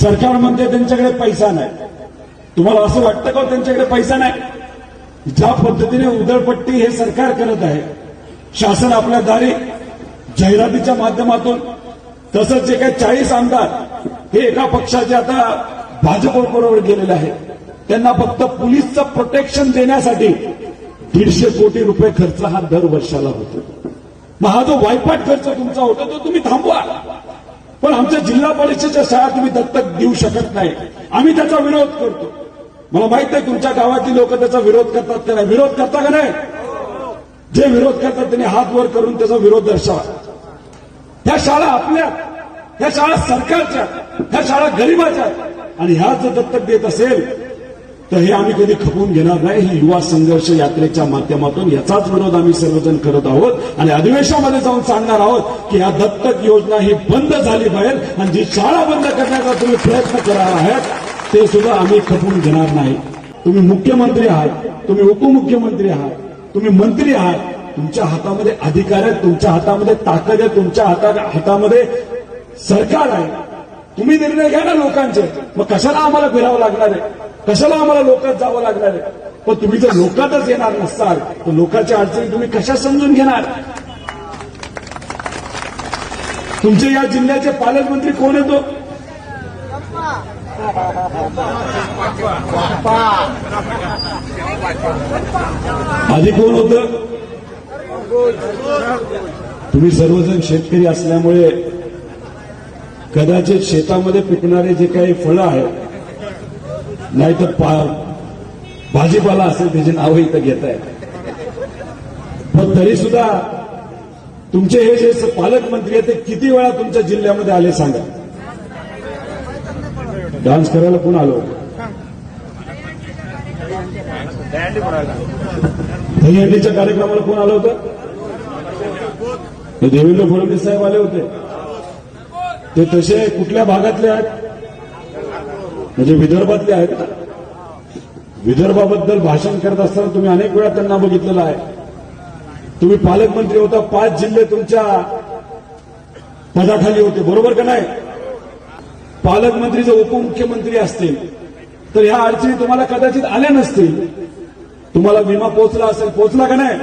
सरकार म्हणते त्यांच्याकडे पैसा नाही. तुम्हाला असं वाटतं का त्यांच्याकडे पैसा नाही? ज्या पद्धतीने उधळपट्टी हे सरकार करत आहे, शासन आपल्या दारी जाहिरातीच्या माध्यमातून, तसंच जे काही 40 आमदार हे एका पक्षाचे आता भाजपबरोबर गेलेले आहेत, त्यांना फक्त पोलीसचं प्रोटेक्शन देण्यासाठी 150 कोटी रुपये खर्च हा दर वर्षाला होतो. मग हा जो वायपाट खर्च तुमचा होतो तो तुम्ही थांबवा. पण आमच्या जिल्हा परिषदेच्या शाळा तुम्ही दत्तक देऊ शकत नाही. आम्ही त्याचा विरोध करतो. मला माहित आहे तुमच्या गावातील लोक त्याचा विरोध करतात का नाही? विरोध करता का नाही? जे विरोध करतात त्यांनी हात वर करून त्याचा विरोध दर्शवा. ह्या शाळा आपल्या, ह्या शाळा सरकारच्या, ह्या शाळा गरिबाच्या, आणि ह्या जर दत्तक देत असेल तर हे आम्ही कधी खपवून घेणार नाही. ही युवा संघर्ष यात्रेच्या माध्यमातून याचाच विरोध आम्ही सर्वजण करत आहोत आणि अधिवेशनामध्ये जाऊन सांगणार आहोत की या दत्तक योजना ही बंद झाली पाहिजे आणि जी शाळा बंद करण्याचा तुम्ही प्रयत्न करणार आहात ते सुद्धा आम्ही खपवून घेणार नाही. तुम्ही मुख्यमंत्री आहात, तुम्ही उपमुख्यमंत्री आहात, तुम्ही मंत्री आहात, तुमच्या हातामध्ये अधिकार आहेत, तुमच्या हातामध्ये ताकद आहे, तुमच्या हातामध्ये सरकार आहे. तुम्ही निर्णय घ्या ना लोकांचे. मग कशाला आम्हाला फिरावं लागणार आहे? कशाला आम्हाला लोकात जावं लागणार आहे? पण तुम्ही जर लोकातच येणार नसाल तर लोकांच्या अडचणी तुम्ही कशा समजून घेणार? तुमचे या जिल्ह्याचे पालकमंत्री कोण येतो? आधी कोण होतं? तुम्ही सर्वजण शेतकरी असल्यामुळे कदाचित शेतामध्ये पिकणारे जे काही फळं आहेत, नाहीतर भाजीपाला असेल त्याची नावं इथं घेत आहेत, पण तरी सुद्धा तुमचे हे जे पालकमंत्री आहेत ते किती वेळा तुमच्या जिल्ह्यामध्ये आले सांगा? डान्स करायला कोण आलो? दहीहंडीच्या कार्यक्रमाला कोण आलं होतं? देवेंद्र फडणवीस साहेब आले होते. ते तसे कुठल्या भागातले आहेत? म्हणजे विदर्भातले आहेत ना. विदर्भाबद्दल भाषण करत असताना तुम्ही अनेक वेळा त्यांना बघितलेलं आहे. तुम्ही पालकमंत्री होता, 5 जिल्हे तुमच्या पदाखाली होते, बरोबर का नाही? पालकमंत्री जर उपमुख्यमंत्री असतील तर ह्या अडचणी तुम्हाला कदाचित आल्या नसतील. तुम्हाला विमा पोहोचला असेल, पोहोचला का नाही?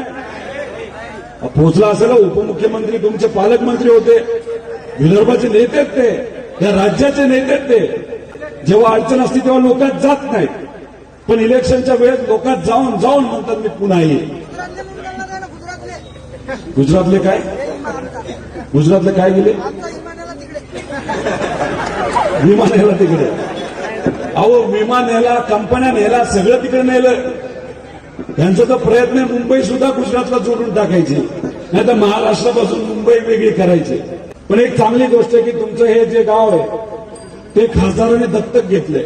पोहोचला असेल. उपमुख्यमंत्री तुमचे पालकमंत्री होते, विदर्भाचे नेते ते, या राज्याचे नेते ते. जेव्हा अडचण असते तेव्हा लोकात जात नाहीत, पण इलेक्शनच्या वेळेस लोकात जाऊन जाऊन म्हणतात मी पुन्हा येईल. गुजरातले काय? गुजरातले काय गेले? विमान नेला तिकडे. अहो विमान नेला, कंपन्या नेला, सगळं तिकडे नेलं. यांचा तर प्रयत्न आहे मुंबई सुद्धा गुजरातला जोडून टाकायची, नाही तर महाराष्ट्रापासून मुंबई वेगळी करायची. पण एक चांगली गोष्ट आहे की तुमचं हे जे गाव आहे ते खासदाराने दत्तक घेतलंय.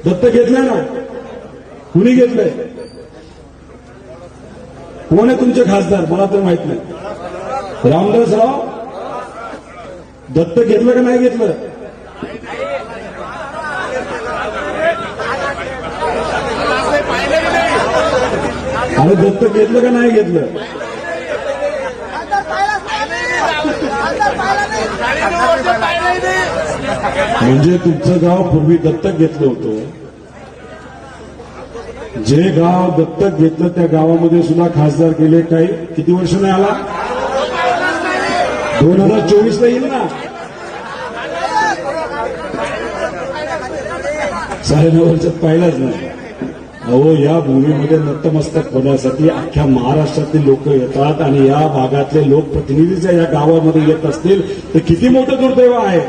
दत्तक घेतलंय ना? कुणी घेतलंय? कोण आहे तुमचे खासदार? मला तर माहित नाही. रामदासराव दत्तक घेतलं का नाही घेतलं? अरे दत्तक घेतलं का नाही घेतलं? म्हणजे तुमचं गाव पूर्वी दत्तक घेतलं होतं. जे गाव दत्तक घेतलं त्या गावामध्ये सुद्धा खासदार गेले काही किती वर्ष नाही आला? 2024 ला येईल ना? 9.5 वर्षात पाहिलाच नाही. अहो या भूमीमध्ये नतमस्तक होण्यासाठी अख्ख्या महाराष्ट्रातील लोक येतात आणि या भागातले लोकप्रतिनिधीच्या या गावामध्ये येत असतील तर किती मोठं दुर्दैव आहे.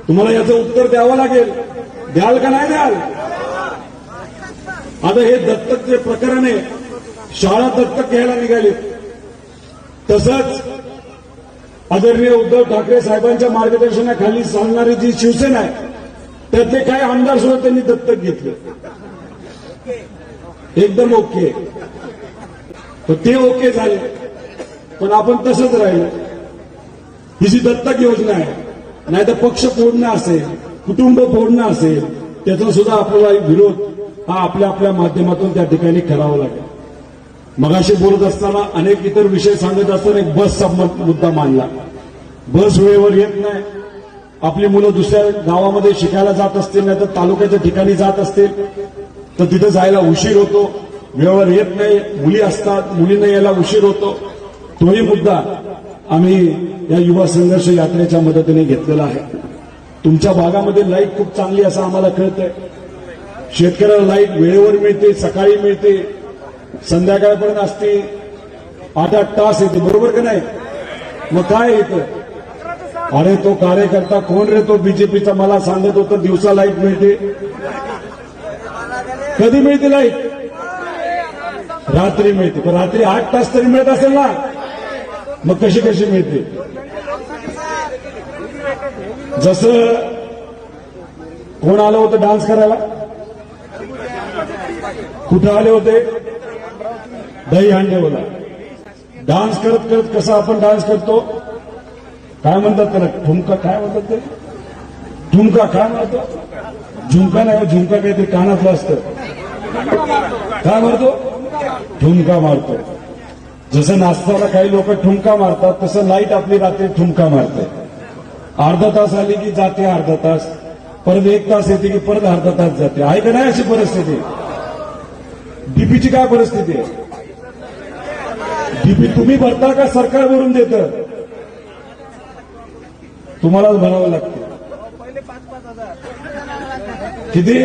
तुम्हाला याचं उत्तर द्यावं लागेल. द्याल का नाही द्याल? आता हे दत्तक जे प्रकरण आहे, शाळा दत्तक घ्यायला निघाली, तसंच आदरणीय उद्धव ठाकरे साहेबांच्या मार्गदर्शनाखाली चालणारी जी शिवसेना आहे त्यातले काही आमदार सुद्धा त्यांनी दत्तक घेतले. एकदम ओके. तर ते ओके झाले, पण आपण तसंच राहिलो. ही जी दत्तक योजना आहे, नाही तर पक्ष फोडणं असेल, कुटुंब फोडणं असेल, त्याचा सुद्धा आपल्याला विरोध हा आपल्या आपल्या माध्यमातून त्या ठिकाणी करावा लागेल. मगाशी बोलत असताना अनेक इतर विषय सांगत असताना एक बसचा मुद्दा मांडला. बस वेळेवर येत नाही. आपली मुलं दुसऱ्या गावामध्ये शिकायला जात असतील, नाही तर तालुक्याच्या ठिकाणी जात असतील, तर तिथं जायला उशीर होतो, वेळेवर येत नाही, मुली असतात, मुलींना यायला उशीर होतो. तोही मुद्दा आम्ही या युवा संघर्ष यात्रेच्या मदतीने घेतलेला आहे. तुमच्या भागामध्ये लाईट खूप चांगली असं आम्हाला कळतंय. शेतकऱ्याला लाईट वेळेवर मिळते, सकाळी मिळते, संध्याकाळपर्यंत असते, 8-8 तास येते, बरोबर का नाही? मग काय येतं? अरे तो कार्यकर्ता कोण रे, तो बीजेपीचा मला सांगत होता दिवसा लाईट मिळते. कधी मिळते लाईट? रात्री मिळते. पण रात्री 8 तास तरी मिळत असेल ना, मग कशी कशी मिळते? जसं कोण आलं होतं डान्स करायला? कुठं आले होते? दहीहंडीला. डान्स करत करत कसा आपण डान्स करतो, काय म्हणतात त्याला, ठुमका, काय म्हणतात ते, ठुमका, काय म्हणतो, झुमका नाही, झुमका काहीतरी कानातलं असतं, काय मारतो, ठुमका मारतो. जसं नाचताना काही लोक ठुमका मारतात, तसं लाईट आपली रात्री ठुमका मारते. अर्धा तास आली की जाते, अर्धा तास, परत 1 तास येते की परत अर्धा तास जाते. आहे का नाही अशी परिस्थिती? डीपीची काय परिस्थिती आहे? डीपी तुम्ही भरता का सरकार भरून देतं? तुम्हालाच भरावं लागतं. किती?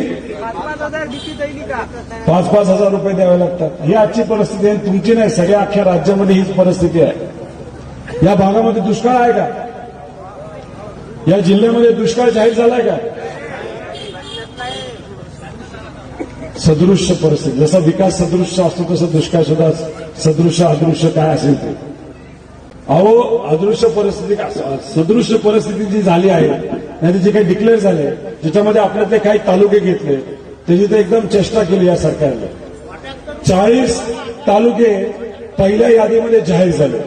5-5 हजार रुपये द्यावे लागतात. ही आजची परिस्थिती आहे, तुमची नाही, सगळ्या अख्ख्या राज्यामध्ये हीच परिस्थिती आहे. या भागामध्ये दुष्काळ आहे का? या जिल्ह्यामध्ये दुष्काळ जाहीर झालाय का? सदृश्य परिस्थिती, जसा विकास सदृश्य असतो तसं दुष्काळ सुद्धा सदृश्य अदृश्य काय असेल ते. अहो, अदृश्य परिस्थिती, सदृश्य परिस्थिती जी झाली आहे, नाही जे काही डिक्लेअर झाले, ज्याच्यामध्ये आपल्यातले काही तालुके घेतले, त्याची तर एकदम चेष्टा केली या सरकारने. 40 तालुके पहिल्या यादीमध्ये जाहीर झाले.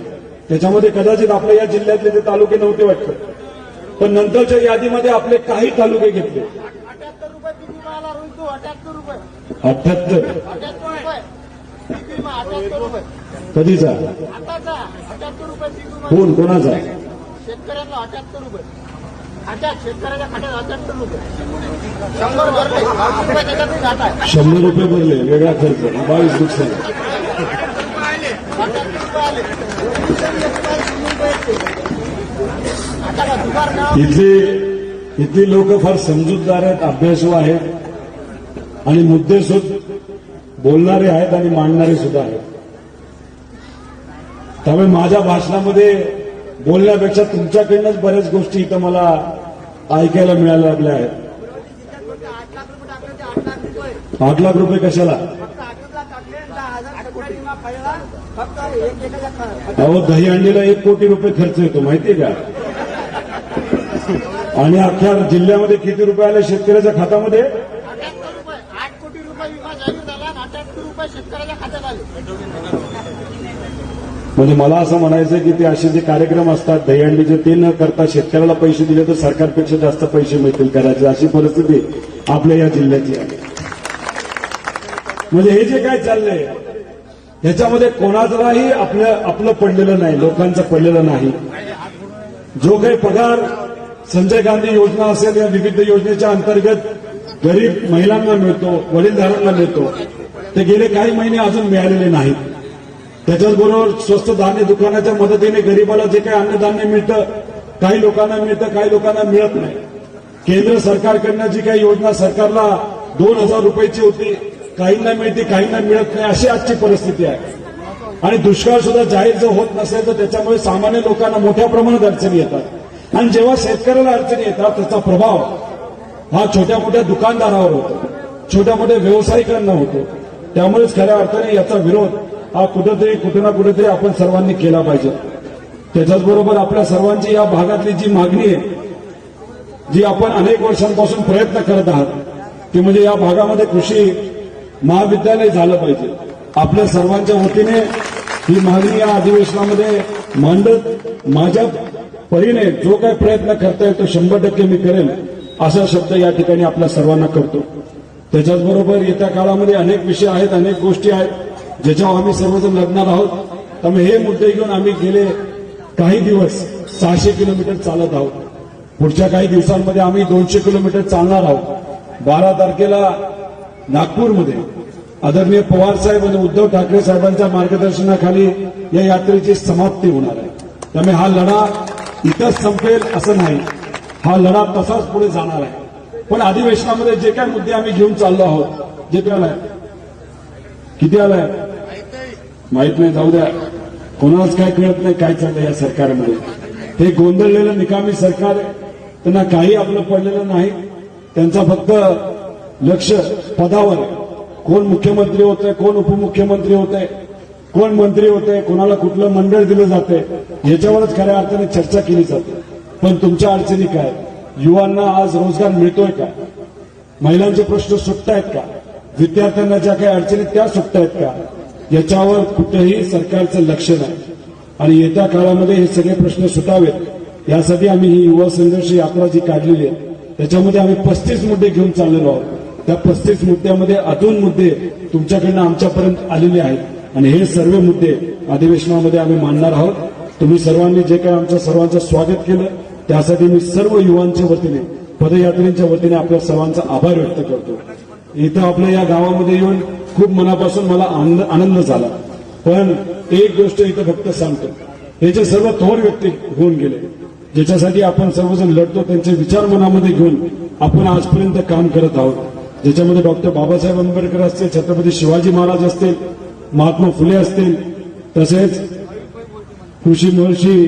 त्याच्यामध्ये कदाचित आपल्या या जिल्ह्यातले ते तालुके नव्हते वाटतं, पण नंतरच्या यादीमध्ये आपले काही तालुके घेतले. 78 कधीचा? कोण कोणाचा? शेतकऱ्यांना 78 रुपये. शेतकऱ्याच्या खात्यात 78 रुपये. 100 रुपये भरले, वेगळा खर्च 22 नुकसान. इथली लोक फार समजूतदार आहेत, अभ्यासू आहेत आणि मुद्देसूद बोलणारे आहेत आणि मांडणारे सुद्धा आहेत. त्यामुळे माझ्या भाषणामध्ये बोलण्यापेक्षा तुमच्याकडनंच बऱ्याच गोष्टी इथं मला ऐकायला मिळायला लागल्या आहेत. 8 लाख रुपये कशाला? अहो, दहीहंडीला 1 कोटी रुपये खर्च येतो माहितीये का? आणि अख्ख्या जिल्ह्यामध्ये किती रुपये आले शेतकऱ्याच्या खात्यामध्ये? 8 कोटी रुपये विमा जाहीर झाला, 78 रुपये शेतकऱ्याच्या खात्यात आले. म्हणजे मला असं म्हणायचं की ते असे जे कार्यक्रम असतात दहीहंडीचे, ते न करता शेतकऱ्याला पैसे दिले तर सरकारपेक्षा जास्त पैसे मिळतील करायचे, अशी परिस्थिती आपल्या या जिल्ह्याची आहे. म्हणजे हे जे काय चाललंय याच्यामध्ये कोणाचंही आपलं पडलेलं नाही, लोकांचं पडलेलं नाही. जो काही पगार संजय गांधी योजना असेल या विविध योजनेच्या अंतर्गत गरीब महिलांना मिळतो, वडीलधारांना मिळतो, ते गेले काही महिने अजून मिळालेले नाहीत. त्याच्याचबरोबर स्वस्त धान्य दुकानाच्या मदतीने गरीबाला जे काही अन्नधान्य मिळतं, काही लोकांना मिळतं, काही लोकांना मिळत नाही. केंद्र सरकारकडनं जी काही योजना सरकारला 2000 रुपयाची होती, काहींना मिळते, काहींना मिळत नाही, अशी आजची परिस्थिती आहे. आणि दुष्काळ सुद्धा जाहीर जर होत नसेल तर त्याच्यामुळे सामान्य लोकांना मोठ्या प्रमाणात अडचणी येतात. आणि जेव्हा शेतकऱ्याला अडचणी येतात त्याचा प्रभाव हा छोट्या मोठ्या दुकानदारावर होतो, छोट्या मोठ्या व्यावसायिकांना होतो. त्यामुळेच खऱ्या अर्थाने याचा विरोध हा कुठे ना कुठेतरी आपण सर्वांनी केला पाहिजे. त्याच्याचबरोबर आपल्या सर्वांची या भागातली जी मागणी आहे, जी आपण अनेक वर्षांपासून प्रयत्न करत आहात, ती म्हणजे या भागामध्ये कृषी महाविद्यालय झालं पाहिजे. आपल्या सर्वांच्या वतीने ही मागणी या अधिवेशनामध्ये मांडत माझ्या परीने जो काही प्रयत्न करता येईल तो 100% मी करेन, असा शब्द या ठिकाणी आपल्या सर्वांना करतो. त्याच्याचबरोबर येत्या काळामध्ये अनेक विषय आहेत, अनेक गोष्टी आहेत ज्याच्यावर आम्ही सर्वजण लढणार आहोत. त्यामुळे हे मुद्दे घेऊन आम्ही गेले काही दिवस 600 किलोमीटर चालत आहोत. पुढच्या काही दिवसांमध्ये आम्ही 200 किलोमीटर चालणार आहोत. 12 तारखेला नागपूरमध्ये आदरणीय पवार साहेब आणि उद्धव ठाकरे साहेबांच्या मार्गदर्शनाखाली या यात्रेची समाप्ती होणार आहे. त्यामुळे हा लढा इथंच संपेल असं नाही, हा लढा तसाच पुढे जाणार आहे. पण अधिवेशनामध्ये जे काही मुद्दे आम्ही घेऊन चाललो आहोत, जे काय आलाय किती आलाय माहित नाही, जाऊ द्या, कोणालाच काय कळत नाही काय चाललंय या सरकारमध्ये. हे गोंधळलेलं निकामी सरकार आहे, त्यांना काही आपलं पडलेलं नाही. त्यांचा फक्त लक्ष पदावर आहे. कोण मुख्यमंत्री होतंय, कोण उपमुख्यमंत्री होतंय, कोण मंत्री होतंय, कोणाला कुठलं मंडळ दिलं जातंय, याच्यावरच खऱ्या अर्थाने चर्चा केली जाते. पण तुमच्या अडचणी काय, युवांना आज रोजगार मिळतोय का, महिलांचे प्रश्न सुटतायत का, विद्यार्थ्यांना ज्या काही अडचणी त्या सुटतायत का, याच्यावर कुठेही सरकारचं लक्ष नाही. आणि येत्या काळामध्ये हे सगळे प्रश्न सुटावेत यासाठी आम्ही ही युवा संघर्ष यात्रा जी काढलेली आहे त्याच्यामध्ये आम्ही 35 मुद्दे घेऊन चाललेलो आहोत. त्या 35 मुद्द्यामध्ये अजून मुद्दे तुमच्याकडनं आमच्यापर्यंत आलेले आहेत आणि हे सर्व मुद्दे अधिवेशनामध्ये आम्ही मांडणार आहोत. तुम्ही सर्वांनी जे काही आमच्या सर्वांचं स्वागत केलं त्यासाठी मी सर्व युवांच्या वतीने, पदयात्रेच्या वतीने आपल्या सर्वांचा आभार व्यक्त करतो. इथं आपल्या या गावामध्ये येऊन खूप मनापासून मला आनंद झाला. पण एक गोष्ट इथं फक्त सांगतो, हे जे सर्व थोर व्यक्ती होऊन गेले, ज्याच्यासाठी आपण सर्वजण लढतो, त्यांचे विचार मनामध्ये घेऊन आपण आजपर्यंत काम करत आहोत. ज्याच्यामध्ये डॉक्टर बाबासाहेब आंबेडकर असतील, छत्रपती शिवाजी महाराज असतील, महात्मा फुले असतील, तसेच कृषी महर्षी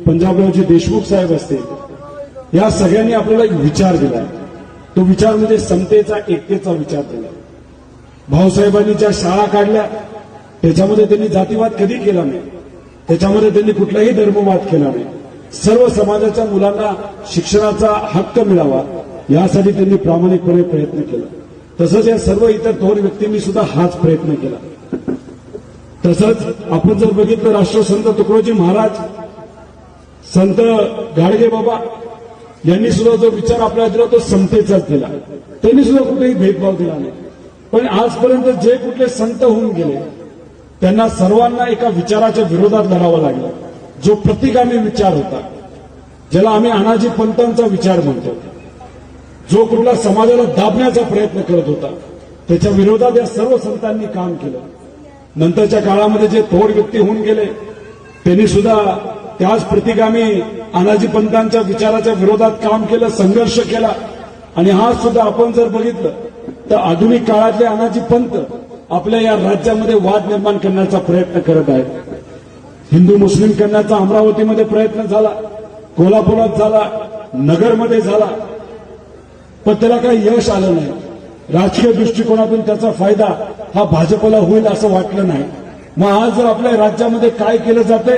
पंजाबरावजी देशमुख साहेब असतील, या सगळ्यांनी आपल्याला एक विचार दिला. तो विचार म्हणजे समतेचा, एकतेचा विचार दिला. भाऊसाहेबांनी ज्या शाळा काढल्या त्याच्यामध्ये त्यांनी जातीवाद कधी केला नाही, त्याच्यामध्ये त्यांनी कुठलाही धर्मवाद केला नाही. सर्व समाजाच्या मुलांना शिक्षणाचा हक्क मिळावा यासाठी त्यांनी प्रामाणिकपणे प्रयत्न केला. तसंच या सर्व इतर थोर व्यक्तींनी सुद्धा हाच प्रयत्न केला. तसंच आपण जर बघितलं, राष्ट्रसंत तुकडोजी महाराज, संत गाडगे बाबा यांनी सुद्धा जो विचार आपल्याला दिला तो समतेचाच दिला. त्यांनी सुद्धा कुठेही भेदभाव दिला नाही. पण आजपर्यंत जे कुठले संत होऊन गेले त्यांना सर्वांना एका विचाराच्या विरोधात लढावं लागलं, जो प्रतिगामी विचार होता, ज्याला आम्ही अनाजी पंथांचा विचार म्हणतो, जो कुठला समाजाला दाबण्याचा प्रयत्न करत होता, त्याच्या विरोधात या सर्व संतांनी काम केलं. नंतरच्या काळामध्ये जे थोर व्यक्ती होऊन गेले त्यांनी सुद्धा त्याच प्रतिगामी अनाजी पंथांच्या विचाराच्या विरोधात काम केलं, संघर्ष केला. आणि आज सुद्धा आपण जर बघितलं तर आधुनिक काळातले अनाजी पंथ आपल्या या राज्यामध्ये वाद निर्माण करण्याचा प्रयत्न करत आहेत. हिंदू मुस्लिम करण्याचा अमरावतीमध्ये प्रयत्न झाला, कोल्हापुरात झाला, नगरमध्ये झाला, पण त्याला काही यश आलं नाही. राजकीय दृष्टिकोनातून त्याचा फायदा हा भाजपला होईल असं वाटलं नाही. मग आज जर आपल्या राज्यामध्ये काय केलं जाते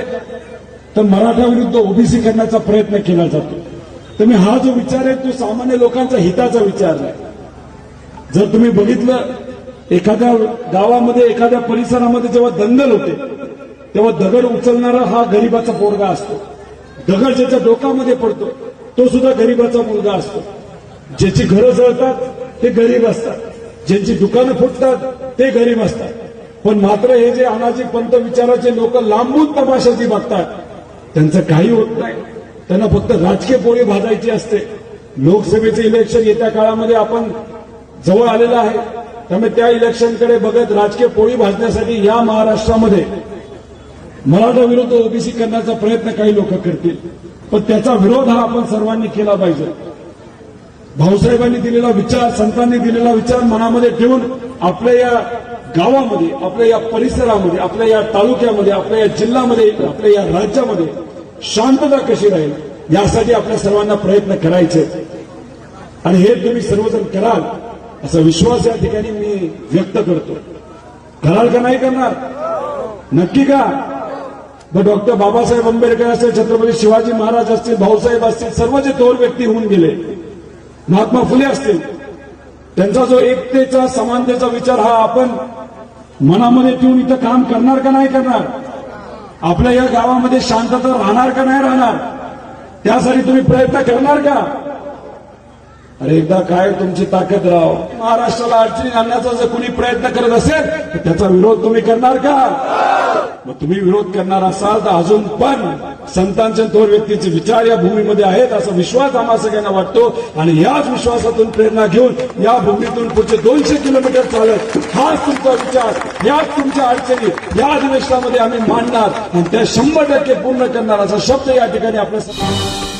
तर मराठा विरुद्ध ओबीसी करण्याचा प्रयत्न केला जातो. तुम्ही हा जो विचार आहे तो सामान्य लोकांचा हिताचा विचार आहे. जर तुम्ही बघितलं, एखाद्या गावामध्ये, एखाद्या परिसरामध्ये जेव्हा दंगल होते तेव्हा दगड उचलणारा हा गरिबाचा पोरगा असतो, दगड ज्याच्या डोकामध्ये पडतो तो सुद्धा गरिबाचा मुलगा असतो. ज्याची घरं जळतात ते गरीब असतात, ज्यांची दुकानं फुटतात ते गरीब असतात. पण मात्र हे जे अनाजी पंथ विचाराचे लोक लांबून तमाशाची बघतात, त्यांचं काही होत नाही. त्यांना फक्त राजकीय पोळी भाजायची असते. लोकसभेचे इलेक्शन येत्या काळामध्ये आपण जवळ आलेलं आहे, त्यामुळे त्या इलेक्शनकडे बघत राजकीय पोळी भाजण्यासाठी या महाराष्ट्रामध्ये मराठा विरुद्ध ओबीसी करण्याचा प्रयत्न काही लोक करतील. पण त्याचा विरोध हा आपण सर्वांनी केला पाहिजे. भाऊसाहेबांनी दिलेला विचार, संतांनी दिलेला विचार मनामध्ये ठेवून आपल्या या गावामध्ये, आपल्या या परिसरामध्ये, आपल्या या तालुक्यामध्ये, आपल्या या जिल्ह्यामध्ये, आपल्या या राज्यामध्ये शांतता कशी राहील यासाठी आपल्या सर्वांना प्रयत्न करायचे. आणि हे तुम्ही सर्वजण कराल असा विश्वास या ठिकाणी मी व्यक्त करतो. कराल का नाही करणार? नक्की का? डॉक्टर बाबासाहेब आंबेडकर असतील, छत्रपती शिवाजी महाराज असतील, भाऊसाहेब असतील, सर्व जे थोर व्यक्ती होऊन गेले, महात्मा फुले असतील, त्यांचा जो एकतेचा, समानतेचा विचार हा आपण मनामध्ये ठेवून इथं काम करणार का नाही करणार? आपल्या या गावामध्ये शांतता राहणार का नाही राहणार? त्यासाठी तुम्ही प्रयत्न करणार का? अरे एकदा काय तुमची ताकद राव, महाराष्ट्राला अडचणी आणण्याचा जर कुणी प्रयत्न करत असेल तर त्याचा विरोध तुम्ही करणार का? मग तुम्ही विरोध करणार असाल तर अजून पण संतांचे थोर व्यक्तीचे विचार या भूमीमध्ये आहेत असा विश्वास आम्हा सगळ्यांना वाटतो आणि याच विश्वासातून प्रेरणा घेऊन या भूमीतून पुढचे 200 किलोमीटर चालत हाच तुमचा विचार, याच तुमच्या अडचणी या अधिवेशनामध्ये आम्ही मांडणार आणि त्या 100% पूर्ण करणार असा शब्द या ठिकाणी आपल्या